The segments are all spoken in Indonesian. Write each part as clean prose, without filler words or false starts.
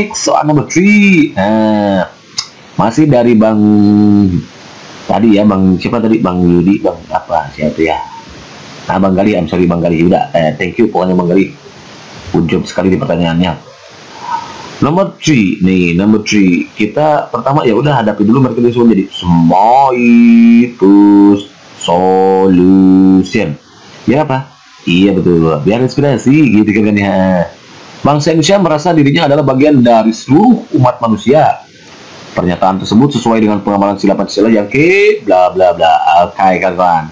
Next, soal number 3. Nah, masih dari Bang tadi ya, Bang siapa tadi? Bang Yudi, Bang apa siapa ya? Nah, Bang Gali, I'm sorry Bang Gali. Udah, thank you pokoknya Bang Gali. Ujung sekali di pertanyaannya. Nomor 3 nih, nomor 3 kita pertama ya udah hadapi dulu mereka semua jadi Smaitus Solution. Ya apa? Iya betul, biar inspirasi gitu kan ya. Bangsa Indonesia merasa dirinya adalah bagian dari seluruh umat manusia. Pernyataan tersebut sesuai dengan pengamalan sila Pancasila yang ke bla bla bla. Oke kawan.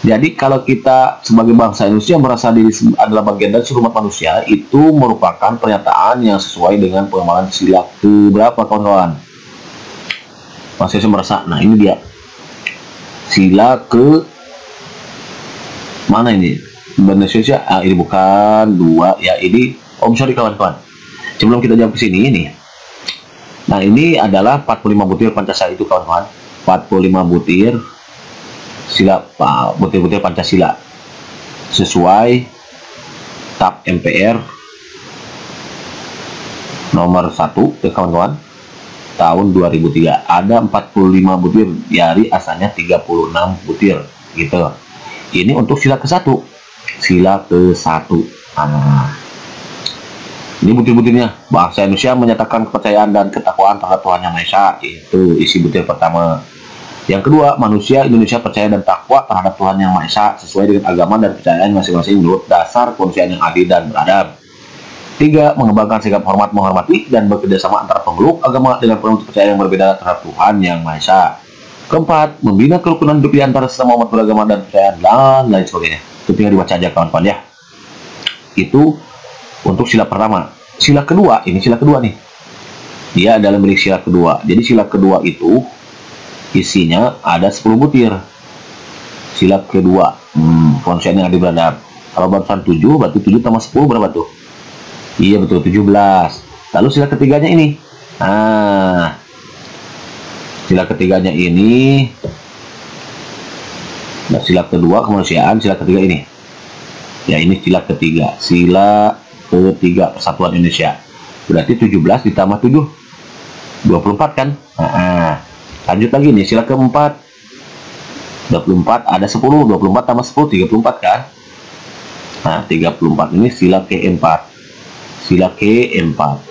Jadi kalau kita sebagai bangsa Indonesia merasa diri adalah bagian dari seluruh umat manusia, itu merupakan pernyataan yang sesuai dengan pengamalan sila ke berapa kawan-kawan? Bangsa Indonesia merasa, nah ini dia sila ke mana ini? Indonesia, ini bukan 2 ya, ini sorry kawan-kawan. Sebelum kita jawab ke sini ini. Nah, ini adalah 45 butir Pancasila itu kawan-kawan. 45 butir sila butir-butir Pancasila sesuai TAP MPR nomor 1 ya kawan-kawan tahun 2003. Ada 45 butir, dari asalnya 36 butir gitu. Ini untuk sila ke-1. Sila ke-1. Nah, ini butir-butirnya. Bangsa Indonesia menyatakan kepercayaan dan ketakwaan terhadap Tuhan Yang Maha Esa. Itu isi butir pertama. Yang kedua, manusia Indonesia percaya dan takwa terhadap Tuhan Yang Maha Esa sesuai dengan agama dan kepercayaan masing-masing menurut dasar kemanusiaan yang adil dan beradab. 3. Mengembangkan sikap hormat menghormati dan bekerjasama antara pemeluk agama dengan penuh kepercayaan yang berbeda terhadap Tuhan Yang Maha Esa. Keempat, membina kerukunan hidup di antara sesama umat beragama dan kepercayaan dan lain sebagainya. Itu tinggal dibaca aja kawan-kawan ya. Itu untuk sila pertama. Sila kedua, ini sila kedua nih. Dia adalah milik sila kedua. Jadi sila kedua itu isinya ada 10 butir. Sila kedua, konsepnya yang beradab. Kalau barusan 7, berarti 7 tambah 10 berapa tuh? Iya betul, 17. Lalu sila ketiganya ini. Nah, sila ketiganya ini. Nah, sila kedua kemanusiaan, sila ketiga ini. Ya, ini sila ketiga. Sila ketiga Persatuan Indonesia. Berarti 17 ditambah 7. 24 kan? Nah, lanjut lagi nih, sila keempat 24 ada 10, 24 tambah 10 34 kan. Nah 34 ini sila keempat. Sila keempat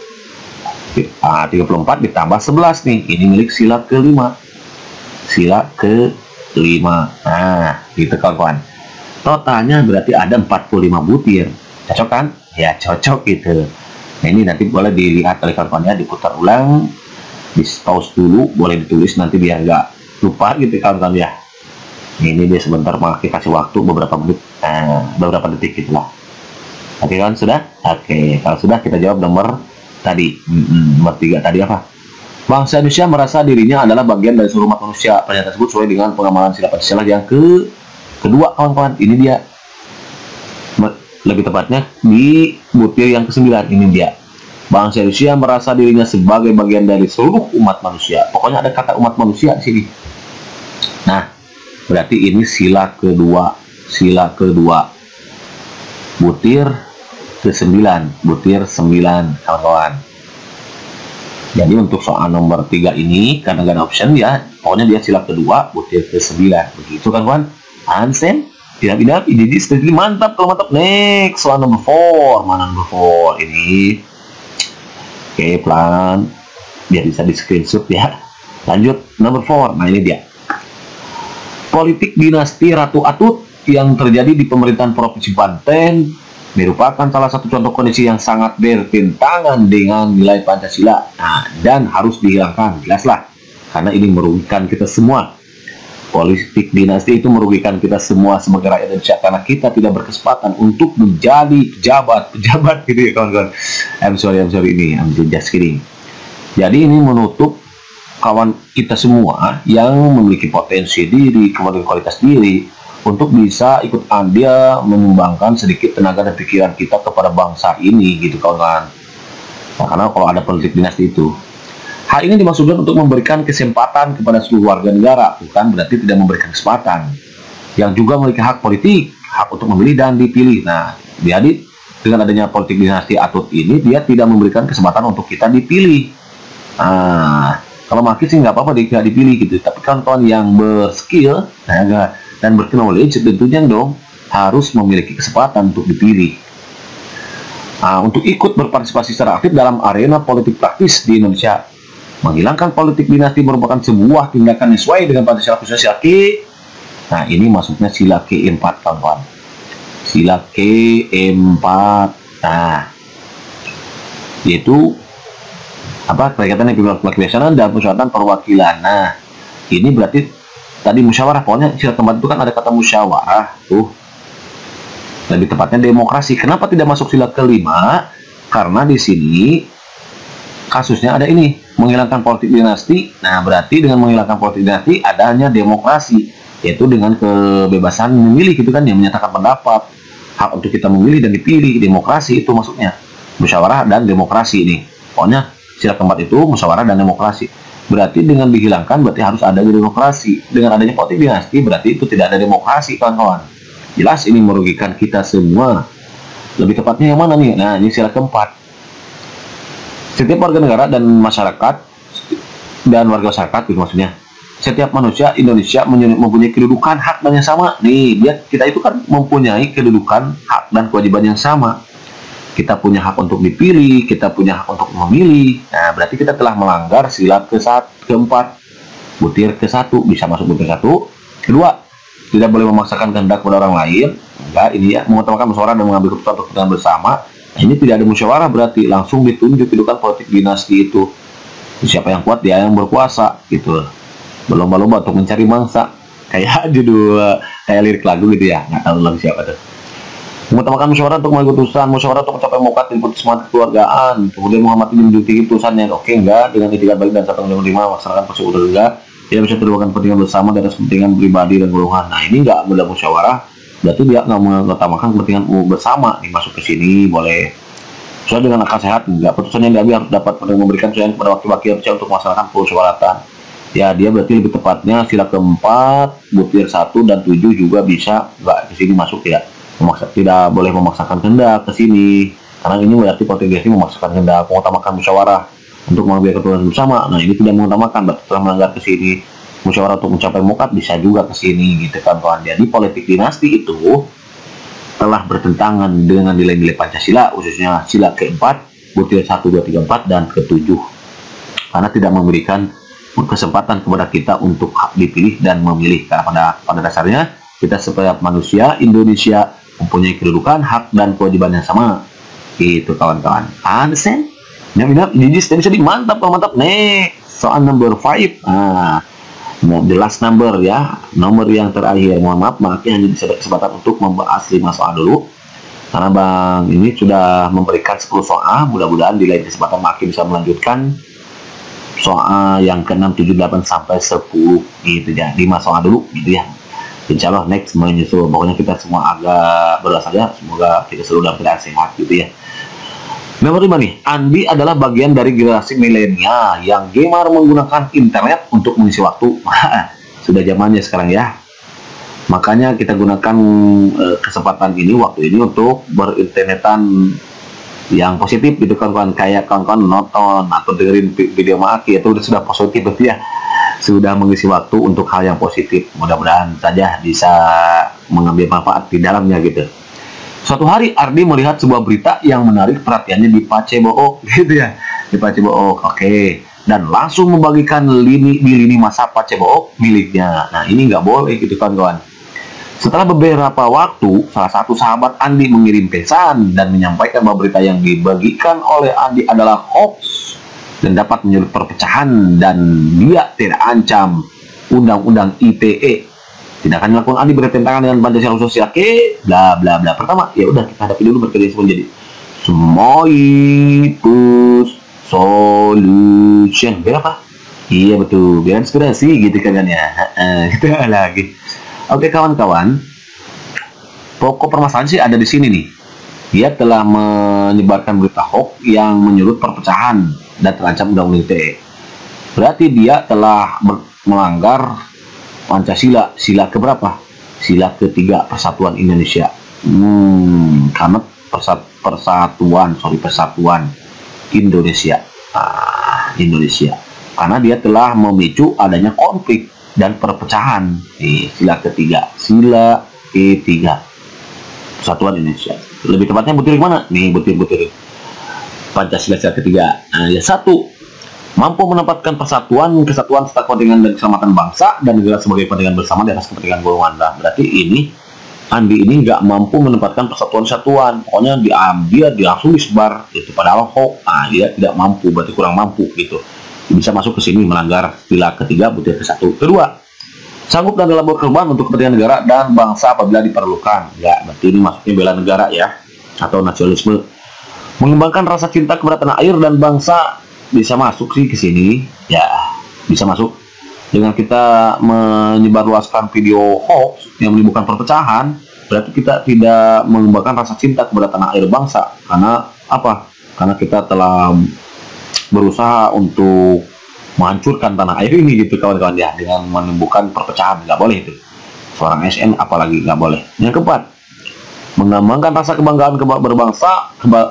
34 ditambah 11 nih, ini milik sila kelima. Sila kelima. Nah gitu kawan-kawan. Totalnya berarti ada 45 butir. Cocok kan? Ya cocok gitu. Nah ini nanti boleh dilihat oleh kawan-kawannya, diputar ulang, di pause dulu, boleh ditulis nanti biar nggak lupa gitu kawan-kawan ya. Ini dia sebentar, makin kasih waktu beberapa menit, beberapa detik gitulah. Oke kan sudah? Oke, kalau sudah kita jawab nomor tadi. Nomor 3 tadi apa? Bangsa Indonesia merasa dirinya adalah bagian dari seluruh umat manusia. Pernyataan tersebut sesuai dengan pengamalan sila Pancasila yang kedua kawan-kawan. Ini dia. Lebih tepatnya di butir yang ke-9 ini dia. Bangsa Indonesia merasa dirinya sebagai bagian dari seluruh umat manusia. Pokoknya ada kata umat manusia di sini. Nah, berarti ini sila kedua. Sila kedua. Butir ke-9. Butir 9, kawan-kawan. Jadi untuk soal nomor 3 ini, karena gak ada option ya, pokoknya dia sila kedua, butir ke-9. Begitu kan, kawan? Ansen? Tidak, ini strategi mantap. Kalau mantap, next. Soal nomor 4. Mana nomor 4? Ini. Oke, pelan biar bisa di screenshot ya. Lanjut nomor 4. Nah ini dia. Politik dinasti Ratu Atut yang terjadi di pemerintahan Provinsi Banten merupakan salah satu contoh kondisi yang sangat bertentangan dengan nilai Pancasila. Nah, dan harus dihilangkan, jelaslah, karena ini merugikan kita semua. Politik dinasti itu merugikan kita semua sebagai rakyat Indonesia karena kita tidak berkesempatan untuk menjadi pejabat gitu ya kawan-kawan. I'm sorry ini, I'm just kidding. Jadi ini menutup kawan kita semua yang memiliki potensi diri, kemudian kualitas diri untuk bisa ikut andil menyumbangkan sedikit tenaga dan pikiran kita kepada bangsa ini gitu kawan-kawan. Nah, karena kalau ada politik dinasti itu, hal ini dimaksudkan untuk memberikan kesempatan kepada seluruh warga negara, bukan berarti tidak memberikan kesempatan. Yang juga memiliki hak politik, hak untuk memilih dan dipilih. Nah, jadi dengan adanya politik dinasti atut ini, dia tidak memberikan kesempatan untuk kita dipilih. Nah, kalau Maki sih nggak apa-apa dia dipilih gitu, tapi kawan-kawan yang berskill dan berknowledge tentunya dong harus memiliki kesempatan untuk dipilih. Nah, untuk ikut berpartisipasi secara aktif dalam arena politik praktis di Indonesia. Menghilangkan politik dinasti merupakan sebuah tindakan yang sesuai dengan Pancasila khususnya sila ke. Nah, ini maksudnya sila ke-4, kawan-kawan. Sila ke-4. Nah, yaitu apa? Kaitannya dengan kebiasaan dan persyaratan perwakilan. Nah, ini berarti tadi musyawarah. Pokoknya sila keempat itu kan ada kata musyawarah tuh. Lebih tepatnya demokrasi. Kenapa tidak masuk sila kelima? Karena di sini kasusnya ada ini, menghilangkan politik dinasti. Nah, berarti dengan menghilangkan politik dinasti adanya demokrasi, yaitu dengan kebebasan memilih gitu kan, yang menyatakan pendapat, hak untuk kita memilih dan dipilih. Demokrasi itu maksudnya, musyawarah dan demokrasi ini. Pokoknya sila keempat itu musyawarah dan demokrasi. Berarti dengan dihilangkan berarti harus ada demokrasi. Dengan adanya politik dinasti berarti itu tidak ada demokrasi, kawan-kawan. Jelas ini merugikan kita semua. Lebih tepatnya yang mana nih? Nah, ini sila keempat. Setiap warga negara dan masyarakat warga masyarakat itu maksudnya, setiap manusia Indonesia mempunyai kedudukan, hak dan yang sama. Nih, kita itu kan mempunyai kedudukan, hak dan kewajiban yang sama. Kita punya hak untuk dipilih, kita punya hak untuk memilih. Nah, berarti kita telah melanggar sila keempat, butir ke-1, bisa masuk butir 1. Kedua, tidak boleh memaksakan kehendak pada orang lain. Enggak, ini ya, mengutamakan musyawarah dan mengambil keputusan untuk kepentingan bersama. Nah, ini tidak ada musyawarah, berarti langsung ditunjuk kedudukan politik dinasti itu. Siapa yang kuat, dia yang berkuasa gitu. Berlomba-lomba untuk mencari mangsa. Kayak judul, kayak lirik lagu gitu ya. Nggak tahu lagu siapa tuh. Mengutamakan musyawarah untuk mengambil keputusan, musyawarah untuk mencapai mukat dan semangat kekeluargaan, kemudian menghormati dan menjunjung putusannya. Oke, enggak, dengan etikat baik dan 155 melaksanakan prosedur enggak, tidak bisa terlibatkan kepentingan bersama dan atas kepentingan pribadi dan golongan. Nah, ini enggak mudah musyawarah, berarti dia nggak mengutamakan kepentingan bersama. Nih, masuk ke sini boleh sesuai dengan akal sehat, enggak, putusan yang diambil harus dapat memberikan kesulitan kepada wakil-wakil untuk melaksanakan musyawaratan. Ya, dia berarti lebih tepatnya sila keempat, butir 1 dan 7 juga bisa enggak ke sini masuk ya. Tidak boleh memaksakan kehendak ke sini, karena ini berarti politik dinasti memaksakan kehendak. Mengutamakan musyawarah untuk mengambil keputusan bersama. Nah, ini tidak mengutamakan, berarti telah melanggar ke sini. Musyawarah untuk mencapai mukat bisa juga ke sini gitu kan, kawan. Jadi politik dinasti itu telah bertentangan dengan nilai-nilai Pancasila, khususnya sila keempat, butir 1, 2, 3, 4 dan ke-7, karena tidak memberikan kesempatan kepada kita untuk hak dipilih dan memilih. Karena pada dasarnya kita sebagai manusia Indonesia mempunyai kedudukan, hak dan kewajiban yang sama. Itu kawan-kawan. Understand? Minap, jijis, bisa mantap, mantap. Nih, soal number 5. Nah, the last number ya, nomor yang terakhir. Mohon maaf, makanya hanya bisa kesempatan untuk membahas 5 soal dulu. Karena Bang ini sudah memberikan 10 soal. Mudah-mudahan di lain kesempatan Maki bisa melanjutkan soal yang ke-6, 7, 8 sampai 10 gitu ya. 5 soal dulu gitu ya. Insya Allah next menyusul. Pokoknya kita semua agak berdoa saja, semoga kita selalu dalam keadaan sehat gitu ya. Nomor 5 nih, Andi adalah bagian dari generasi milenial yang gemar menggunakan internet untuk mengisi waktu. Sudah zamannya sekarang ya. Makanya kita gunakan kesempatan ini, waktu ini untuk berinternetan yang positif gitu kan, kayak kawan-kawan nonton atau dengerin video Maki itu sudah positif berarti ya. Sudah mengisi waktu untuk hal yang positif. Mudah-mudahan saja bisa mengambil manfaat di dalamnya gitu. Suatu hari Ardi melihat sebuah berita yang menarik perhatiannya di Pacebook gitu ya. Di Pacebook, oke. Dan langsung membagikan di lini masa Pacebook miliknya. Nah, ini nggak boleh gitu kawan-kawan. Setelah beberapa waktu, salah satu sahabat Andi mengirim pesan dan menyampaikan bahwa berita yang dibagikan oleh Andi adalah hoax dan dapat menyulut perpecahan dan dia tidak ancam undang-undang ITE. Tindakan dilakukan Andi bertentangan dengan Pancasila sosial ke bla bla bla. Pertama, ya udah kita hadapi dulu berkaitan menjadi Semoitus solution. Biar apa? Iya betul, biar inspirasi gitu kan ya. Gitu lagi. Oke kawan-kawan, pokok permasalahan sih ada di sini nih. Dia telah menyebarkan berita hoax yang menyulut perpecahan dan terancam undang-undang ITE. Berarti dia telah melanggar Pancasila, sila keberapa? Sila ketiga Persatuan Indonesia. Karena persatuan Indonesia. Indonesia, karena dia telah memicu adanya konflik dan perpecahan. Sila ketiga, persatuan Indonesia. Lebih tepatnya butir mana? Nih, butir Pancasila sila ketiga. Ya, 1, mampu menempatkan kesatuan serta kepentingan dan keselamatan bangsa dan negara sebagai kepentingan bersama di atas kepentingan golongan. Berarti Andi ini nggak mampu menempatkan persatuan. Pokoknya dia langsung disebar itu, padahal dia tidak mampu, berarti kurang mampu gitu. Bisa masuk ke sini, melanggar sila ketiga butir ke-1. Kedua, sanggup dan dalam berkorban untuk kepentingan negara dan bangsa apabila diperlukan. Ya, berarti ini maksudnya bela negara ya, atau nasionalisme. Mengembangkan rasa cinta kepada tanah air dan bangsa, bisa masuk sih ke sini. Ya, bisa masuk. Dengan kita menyebarluaskan video hoax yang menimbulkan perpecahan, berarti kita tidak mengembangkan rasa cinta kepada tanah air bangsa. Karena apa? Karena kita telah berusaha untuk menghancurkan tanah air ini gitu kawan-kawan ya, dengan menimbulkan perpecahan. Nggak boleh itu. Seorang SN apalagi nggak boleh. Yang keempat, mengembangkan rasa kebanggaan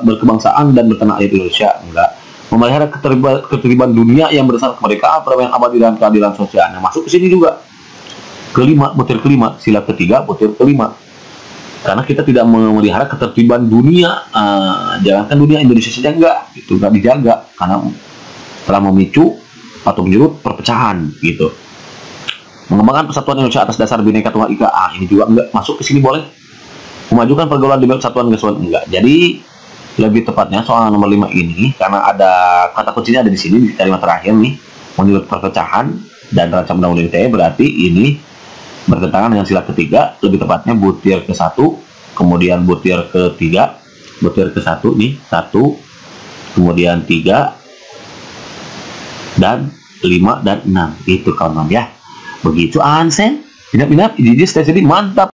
berkebangsaan dan bertanah air Indonesia. Enggak. Memelihara ketertiban dunia yang berdasarkan kemerdekaan, perdamaian abadi dan keadilan sosial. Nah, masuk ke sini juga. Butir kelima, sila ketiga, butir kelima. Karena kita tidak memelihara ketertiban dunia, jangankan dunia Indonesia saja itu nggak dijaga, karena telah memicu atau menyurut perpecahan gitu. Mengembangkan persatuan Indonesia atas dasar Bhinneka Tunggal Ika, ini juga enggak masuk ke sini boleh. Memajukan pergaulan demi persatuan kesatuan enggak. Jadi lebih tepatnya soal nomor 5 ini, karena ada kata kuncinya ada di sini di kalimat terakhir nih, menyebut perpecahan dan rancang undang-undang ITE, berarti ini bertentangan dengan sila ketiga. Lebih tepatnya butir ke-1, kemudian butir ke-3, butir ke-1 nih, 1, kemudian 3 dan 5 dan 6. Itu kawan-kawan ya. Begitu Ansen, minap-minap, jadi mantap.